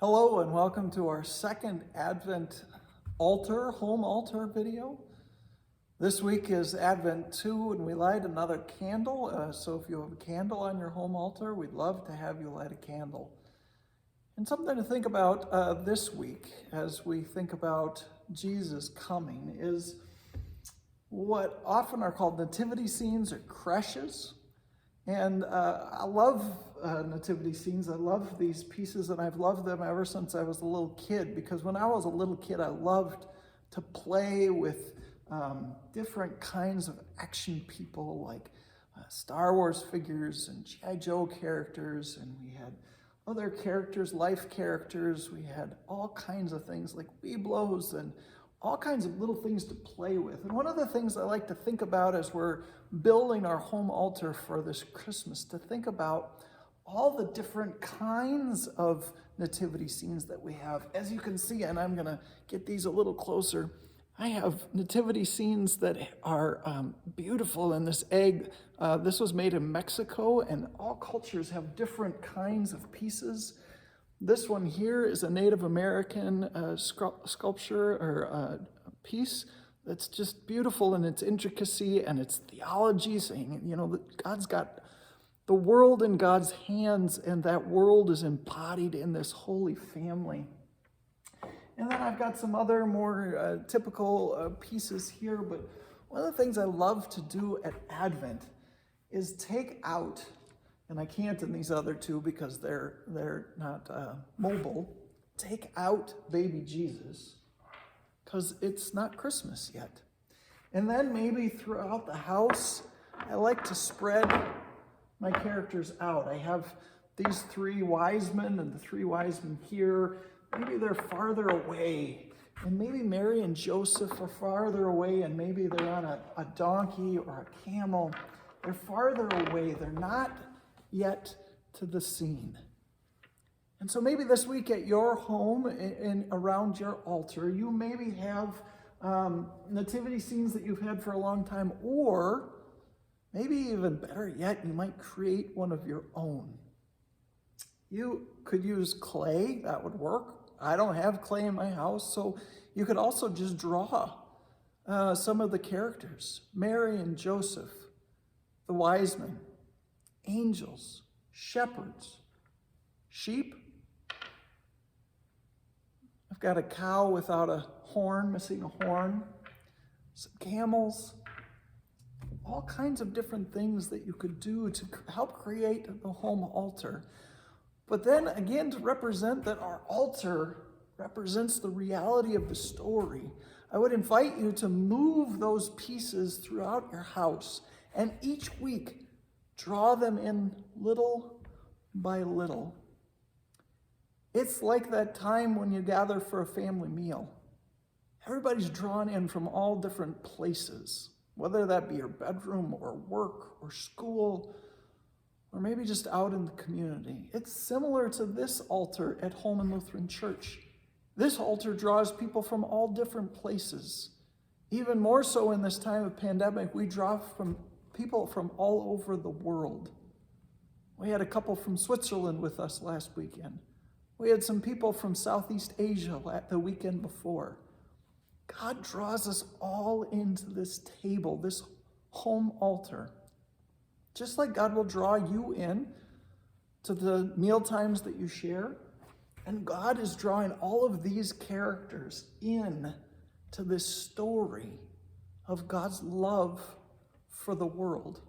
Hello and welcome to our second Advent home altar video. This week is Advent 2 and we light another candle. So if you have a candle on your home altar, we'd love to have you light a candle. And something to think about this week as we think about Jesus coming is what often are called nativity scenes or creches. And I love nativity scenes. I love these pieces, and I've loved them ever since I was a little kid, because when I was a little kid, I loved to play with different kinds of action people, like Star Wars figures and G.I. Joe characters, and we had other characters, life characters. We had all kinds of things like Weeblos and all kinds of little things to play with. And one of the things I like to think about as we're building our home altar for this Christmas, to think about all the different kinds of nativity scenes that we have. As you can see, and I'm gonna get these a little closer, I have nativity scenes that are beautiful in this egg. This was made in Mexico, and all cultures have different kinds of pieces. This one here is a Native American sculpture or piece that's just beautiful in its intricacy and its theology, saying, you know, that God's got the world in God's hands, and that world is embodied in this holy family. And then I've got some other more typical pieces here, but one of the things I love to do at Advent is take out, and I can't in these other two because they're not mobile, take out baby Jesus, because it's not Christmas yet. And then maybe throughout the house, I like to spread my characters out. I have these three wise men and the three wise men here. Maybe they're farther away, and maybe Mary and Joseph are farther away, and maybe they're on a donkey or a camel. They're farther away. They're not yet to the scene. And so maybe this week at your home and around your altar, you maybe have nativity scenes that you've had for a long time, or maybe even better yet, you might create one of your own. You could use clay, that would work. I don't have clay in my house, so you could also just draw some of the characters. Mary and Joseph, the wise men, angels, shepherds, sheep. I've got a cow without a horn, missing a horn, some camels, all kinds of different things that you could do to help create the home altar. But then again, to represent that our altar represents the reality of the story, I would invite you to move those pieces throughout your house, and each week draw them in little by little. It's like that time when you gather for a family meal. Everybody's drawn in from all different places, whether that be your bedroom or work or school, or maybe just out in the community. It's similar to this altar at Holman Lutheran Church. This altar draws people from all different places. Even more so in this time of pandemic, we draw from people from all over the world. We had a couple from Switzerland with us last weekend. We had some people from Southeast Asia the weekend before. God draws us all into this table, this home altar. Just like God will draw you in to the meal times that you share, and God is drawing all of these characters in to this story of God's love for the world.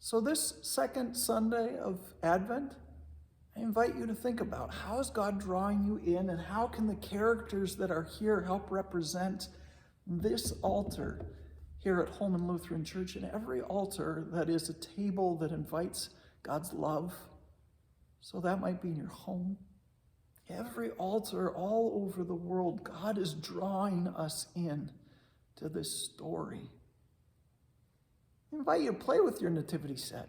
So this second Sunday of Advent, I invite you to think about, how is God drawing you in, and how can the characters that are here help represent this altar here at Holman Lutheran Church, and every altar that is a table that invites God's love. So that might be in your home. Every altar all over the world, God is drawing us in to this story. I invite you to play with your nativity set.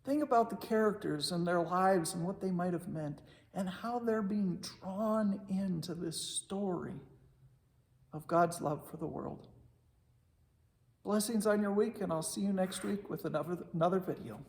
Think about the characters and their lives and what they might have meant, and how they're being drawn into this story of God's love for the world. Blessings on your week, and I'll see you next week with another video.